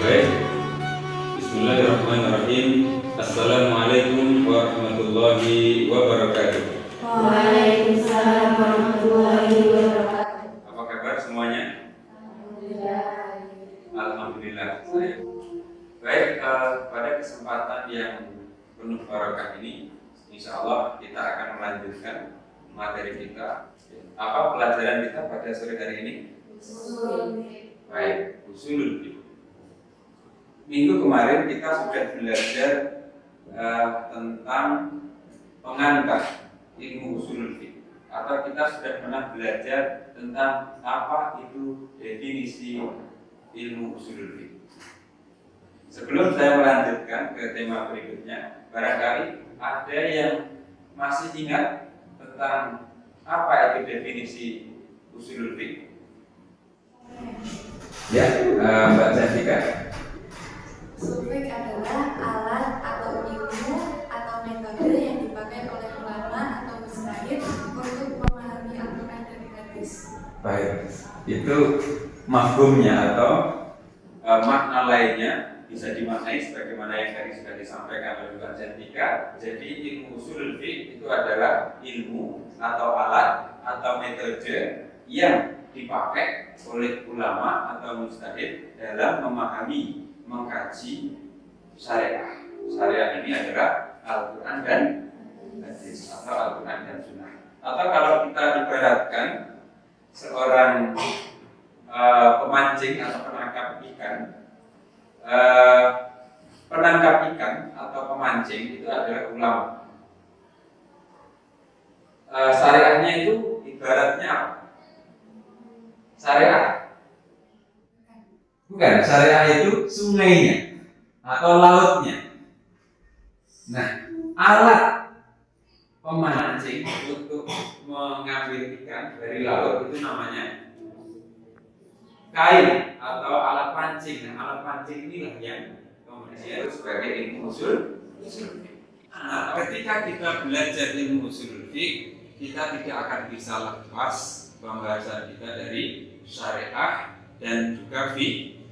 Baik, Bismillahirrahmanirrahim. Assalamualaikum warahmatullahi wabarakatuh. Waalaikumsalam warahmatullahi wabarakatuh. Apa kabar semuanya? Alhamdulillah. Baik, pada kesempatan yang penuh barokah ini, insya Allah kita akan melanjutkan materi kita. Apa pelajaran kita pada sore hari ini? Baik, usulul fiqh. Minggu kemarin kita sudah belajar tentang pengangkat ilmu usulul fiqh, atau kita sudah pernah belajar tentang apa itu definisi ilmu usulul fiqh. Sebelum saya melanjutkan ke tema berikutnya, barangkali ada yang masih ingat tentang apa itu definisi usulul fiqh? Ya, Mbak Jessica. Usul fiqh adalah alat atau ilmu atau metode yang dipakai oleh ulama atau mujtahid untuk memahami Al-Quran dan hadis. Baik, itu mafhumnya atau makna lainnya bisa dimaknai sebagaimana yang tadi sudah disampaikan oleh Mbak Jessica. Jadi ilmu usulul fiqh itu adalah ilmu atau alat atau metode yang dipakai oleh ulama atau mujtahid dalam memahami, mengkaji syariah. Syariah ini adalah Al-Quran dan hadis atau Al-Quran dan Sunnah. Atau kalau kita ibaratkan seorang pemancing atau penangkap ikan, penangkap ikan atau pemancing itu adalah ulama. Syariahnya itu ibaratnya apa? Syariah? Bukan, syariah itu sungainya atau lautnya. Nah, alat pemancing untuk mengambil ikan dari laut itu namanya kain atau alat pancing. Nah, alat pancing inilah yang kemudian sebagai ilmu usul fiqh. Nah, ketika kita belajar ilmu usul fiqh, kita tidak akan bisa lepas pembahasan kita dari syariah dan juga fikih.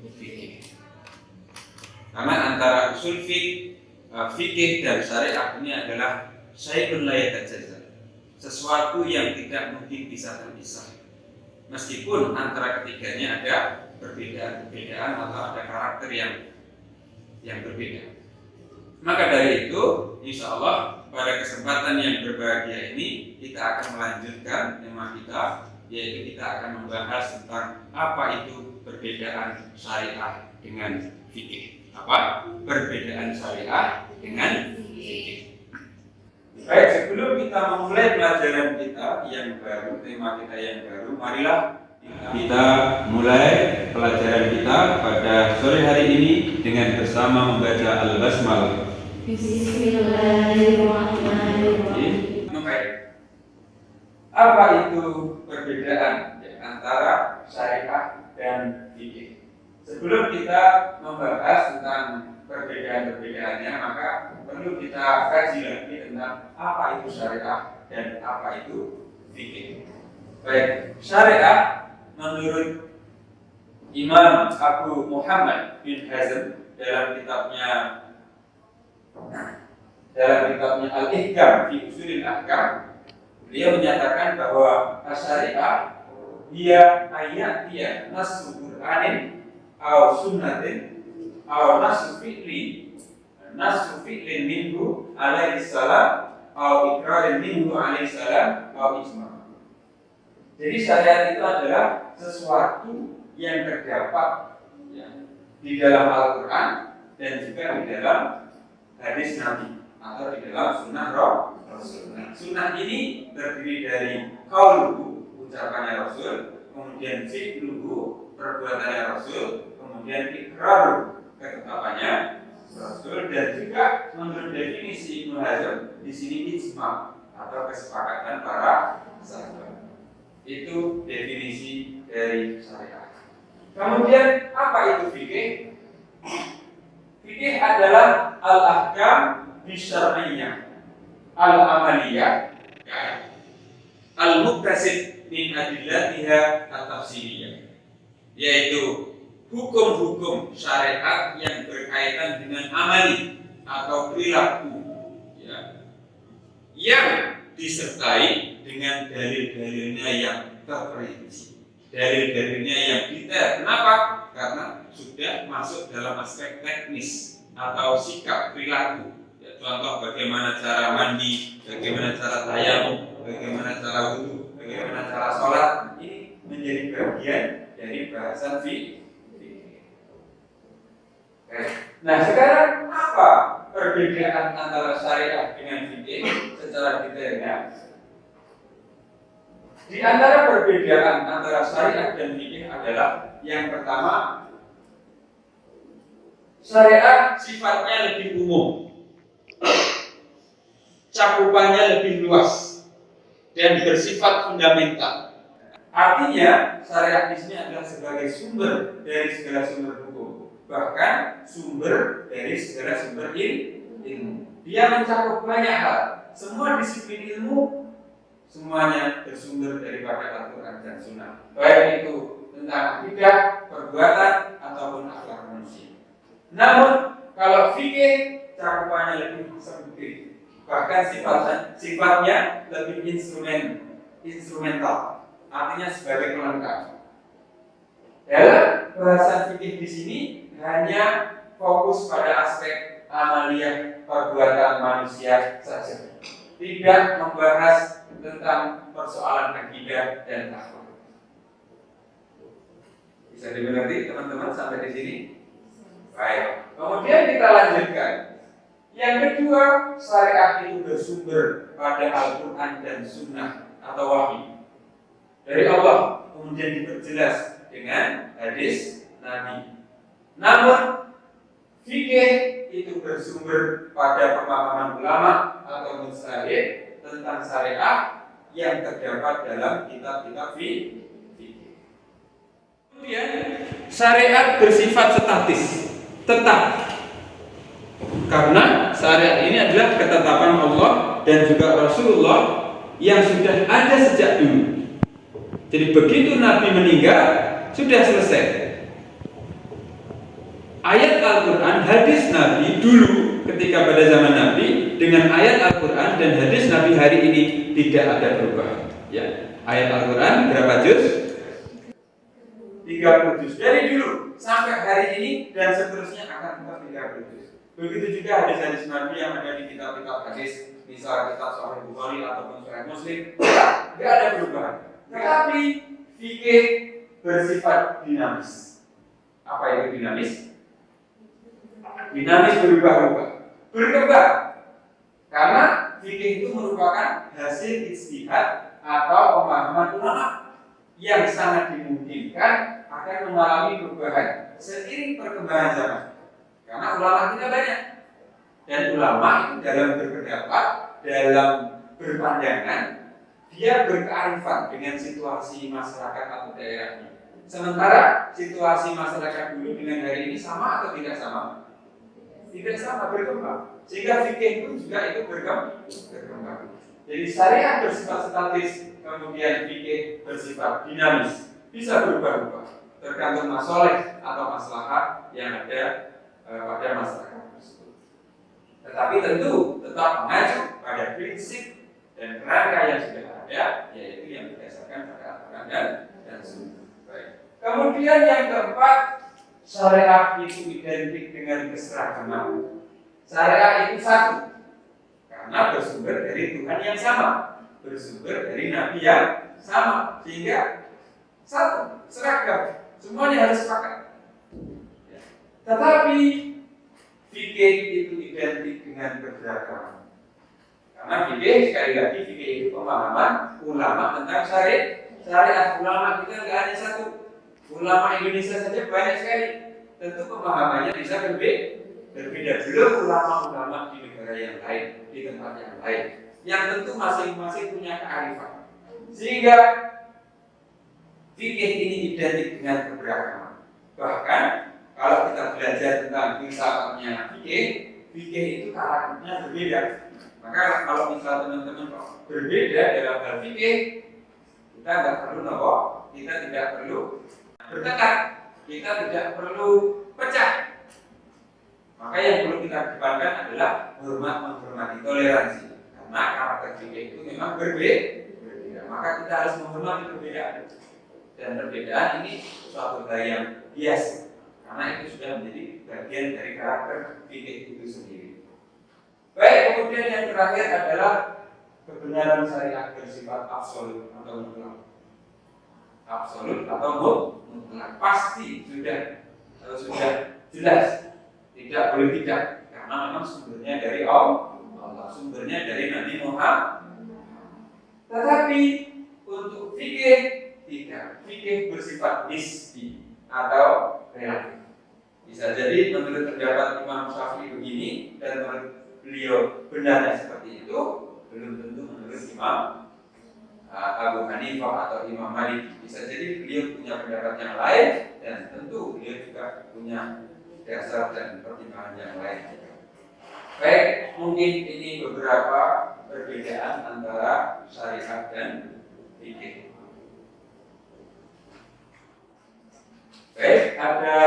Karena antara usul fikih dan syariah ini adalah syai'un la yatajazza, sesuatu yang tidak mungkin bisa terpisah. Meskipun antara ketiganya ada perbedaan atau ada karakter yang berbeda. Maka dari itu, insya Allah pada kesempatan yang berbahagia ini kita akan melanjutkan tema kita, yaitu kita akan membahas tentang apa itu perbedaan syariah dengan fikih. Apa perbedaan syariah dengan fikih? Baik, sebelum kita memulai pelajaran kita yang baru, tema kita yang baru, marilah kita mulai pelajaran kita pada sore hari ini dengan bersama membaca Al-Basmalah. Bismillahirrahmanirrahim. Apa itu perbedaan antara syariah dan fikih? Sebelum kita membahas tentang perbedaan-perbedaannya, maka perlu kita kaji lagi tentang apa itu syariah dan apa itu fikih. Baik, syariah menurut Imam Abu Muhammad bin Hazm dalam kitabnya Al-Ihkam fi Ushulil Ahkam, beliau menyatakan bahwa syariah dia nasu Qur'anin atau sunnatin atau nasu fi'lin minhu alaihi salam atau ikrarin minhu alaihi salam atau ijma'. Jadi syariat itu adalah sesuatu yang terdapat di dalam Al-Quran dan juga di dalam hadis Nabi atau di dalam sunnah Rasul. Sunnah ini terdiri dari qauluhu, ucapannya Rasul, kemudian fi'luhu, perbuatannya Rasul, kemudian iqraruhu, ketetapannya Rasul, dan juga menurut definisi Ibnu Hazm di sini ijma' atau kesepakatan para sahabat. Itu definisi dari syariat. Kemudian apa itu fikih? Fikih adalah al-ahkam bisyar'iyyah, al-amaliyah, al-muqtasid min adillatiha at-tafsiliyah, yaitu hukum-hukum syariat yang berkaitan dengan amali atau perilaku, ya, yang disertai dengan dalil-dalilnya yang terperinci, dalil-dalilnya yang detail. Kenapa? Karena sudah masuk dalam aspek teknis atau sikap perilaku. Ya, contoh bagaimana cara mandi, bagaimana cara tayamum, bagaimana cara wudhu, bagaimana cara sholat, ini menjadi bagian dari bahasan fikih. Nah, sekarang apa perbedaan antara syariat dengan fikih secara detailnya? Di antara perbedaan antara syariat dan fikih adalah yang pertama, syariat sifatnya lebih umum, cakupannya lebih luas dan bersifat fundamental. Artinya, syariat di sini adalah sebagai sumber dari segala sumber hukum, bahkan sumber dari segala sumber ilmu. Dia mencakup banyak hal, semua disiplin ilmu, semuanya bersumber daripada Al-Quran dan Sunnah, baik itu tentang akidah, perbuatan, ataupun akhlak manusia. Namun, kalau fikih cakupannya lebih sempit, bahkan sifatnya lebih instrumental, artinya sebagai pelengkap. Dalam bahasan fikih di sini hanya fokus pada aspek amaliyah perbuatan manusia saja, tidak membahas tentang persoalan akidah dan akhlak. Bisa dimengerti teman-teman sampai di sini? Baik. Kemudian kita lanjutkan. Yang kedua, syariat itu bersumber pada Al-Quran dan Sunnah atau wahyu dari Allah, kemudian diperjelas dengan hadis Nabi. Namun fikih itu bersumber pada pemahaman ulama atau mujtahid tentang syariat yang terdapat dalam kitab-kitab fikih. Kemudian syariat bersifat statis, tetap, karena syariat ini adalah ketetapan Allah dan juga Rasulullah yang sudah ada sejak dulu. Jadi begitu Nabi meninggal, sudah selesai. Ayat Al-Quran, hadis Nabi dulu ketika pada zaman Nabi dengan ayat Al-Quran dan hadis Nabi hari ini tidak ada perubahan. Ya, ayat Al-Quran berapa juz? 30 juz. Dari dulu sampai hari ini dan seterusnya akan tetap 30 juz. Begitu juga hadis-hadis Nabi yang ada di kitab-kitab hadis, misal kitab Sahih Bukhari ataupun Sahih Muslim, tidak ada perubahan. Tetapi fikih bersifat dinamis. Apa itu dinamis? Dinamis berubah-ubah, berkembang. Karena fikih itu merupakan hasil ijtihad atau pemahaman ulama yang sangat dimungkinkan akan mengalami perubahan seiring perkembangan zaman. Karena ulama kita banyak, dan ulama itu dalam berpendapat, dalam berpandangan, dia berkearifan dengan situasi masyarakat atau daerahnya. Sementara situasi masyarakat dulu dengan hari ini sama atau tidak sama? Tidak sama, berkembang. Sehingga fikih pun juga itu berkembang. Jadi syariat bersifat statis, kemudian fikih bersifat dinamis, bisa berubah-ubah tergantung masalah atau maslahat yang ada pada masyarakat tersebut. Tetapi tentu tetap mengacu pada prinsip dan kerangka yang sudah ada, yaitu yang berdasarkan pada Al-Quran dan Sunnah. Baik. Kemudian yang keempat, syariat itu identik dengan keseragaman. Syariat itu satu, karena bersumber dari Tuhan yang sama, bersumber dari Nabi yang sama, sehingga satu, seragam, semuanya harus sepakat. Tetapi fikih itu identik dengan keberagaman. Karena fikih, sekali lagi, fikih itu pemahaman ulama tentang syariat. Ulama kita nggak hanya satu. Ulama Indonesia saja banyak sekali. Tentu pemahamannya bisa berbeda. Belum ulama-ulama di negara yang lain, di tempat yang lain, yang tentu masing-masing punya kearifan. Sehingga fikih ini identik dengan keberagaman. Bahkan kalau kita belajar tentang filsafatnya fikih itu karakternya berbeda. Maka kalau misal teman-teman berbeda dalam hal fikih, kita nggak perlu kita tidak perlu bertekad. kita tidak perlu pecah. Maka yang perlu kita kedepankan adalah menghormati, toleransi. Karena karakter fikih itu memang berbeda. Maka kita harus menghormati perbedaan. Dan perbedaan ini suatu hal yang biasa. Karena itu sudah menjadi bagian dari karakter fikih itu sendiri. Baik, kemudian yang terakhir adalah kebenaran syariat bersifat absolut atau mutlak. Absolut atau mutlak, pasti sudah jelas, tidak boleh tidak, karena memang sumbernya dari Allah, sumbernya dari Nabi Muhammad. Tetapi untuk fikih tidak, fikih bersifat nisbi atau relatif. Bisa jadi menurut pendapat Imam Syafi'i begini dan menurut beliau benarnya seperti itu, belum tentu menurut Imam Abu Hanifah atau Imam Malik. Bisa jadi beliau punya pendapat yang lain dan tentu beliau juga punya dasar dan pertimbangan yang lain. Baik, mungkin ini beberapa perbedaan antara syariat dan fikih. Baik, ada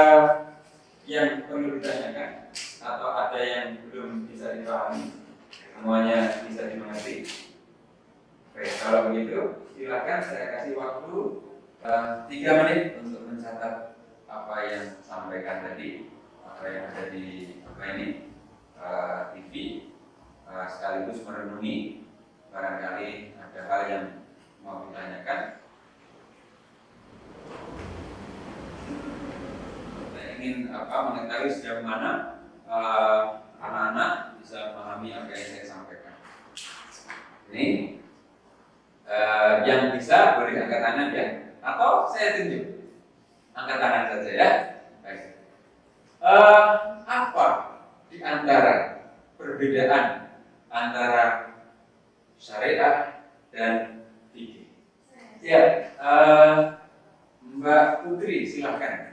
yang perlu ditanyakan atau ada yang belum bisa dipahami? Semuanya bisa dimengerti? Baik, kalau begitu silakan saya kasih waktu 3 menit untuk mencatat apa yang sampaikan tadi, apa yang ada di TV, sekaligus merenungi barangkali ada hal yang mau ditanyakan. Saya ingin mengetahui sejauh mana anak-anak bisa memahami apa yang saya sampaikan. Ini yang bisa boleh angkat tangan ya, atau saya tunjuk angkat tangan saja ya. Baik. Apa di antara perbedaan antara syariat dan fikih? Ya, Mbak Putri silakan.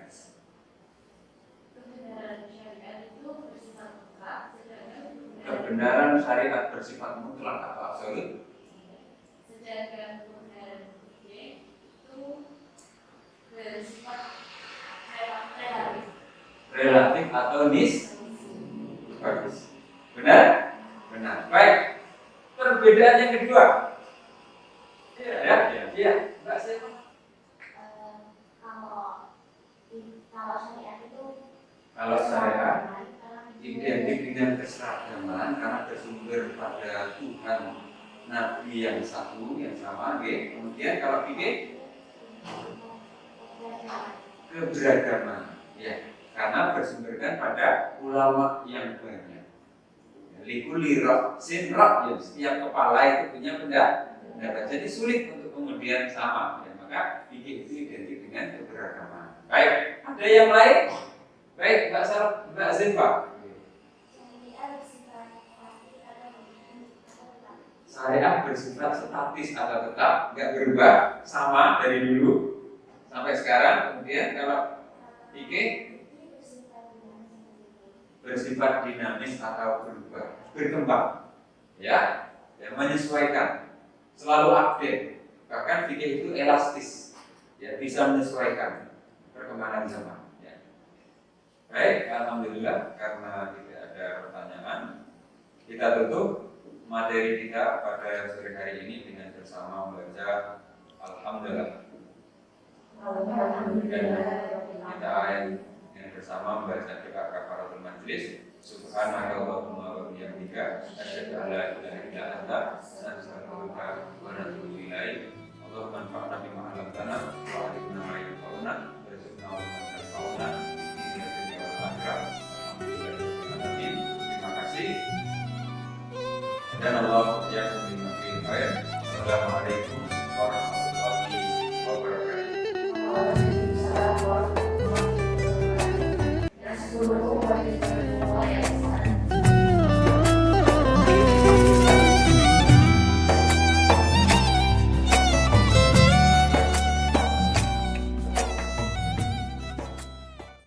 Kebenaran syariat bersifat mutlak atau absolut? Sedangkan kebenaran fikih itu bersifat relatif. Relatif atau bagus. Benar? Benar. Baik. Perbedaan yang kedua. Ya. Mbak siapa? Kalau syariat identik dengan keseragaman karena bersumber pada Tuhan Nabi yang satu, yang sama. Kemudian kalau fikih keberagaman, ya, karena bersumberkan pada ulama yang banyak. Likuli ra'sin ra'yun, setiap kepala itu punya pendapat. Jadi sulit untuk kemudian sama. Ya, maka fikih itu identik dengan keberagaman. Baik, ada yang lain? Baik, Mbak Zinfa. Syariat bersifat statis atau tetap, nggak berubah, sama dari dulu sampai sekarang. Kemudian kalau fikih bersifat dinamis atau berubah, berkembang, ya, menyesuaikan, selalu update. Bahkan fikih itu elastis, ya, bisa menyesuaikan perkembangan zaman. Ya. Baik, alhamdulillah karena tidak ada pertanyaan, kita tutup materi kita pada sore hari ini dengan bersama membaca Alhamdulillah. Kita dengan bersama membaca doa kafaratul majlis. Subhanallahumma wa bihamdika asyhadu an la ilaha illa anta astaghfiruka wa atubu ilaik. Allahumma anfa'na bima 'allamtana wa 'allimna ma yanfa'una warzuqna ilman yanfa'una fid dunya wal akhirah. Terima kasih. Dan Allah yang lebih khair. Assalamualaikum.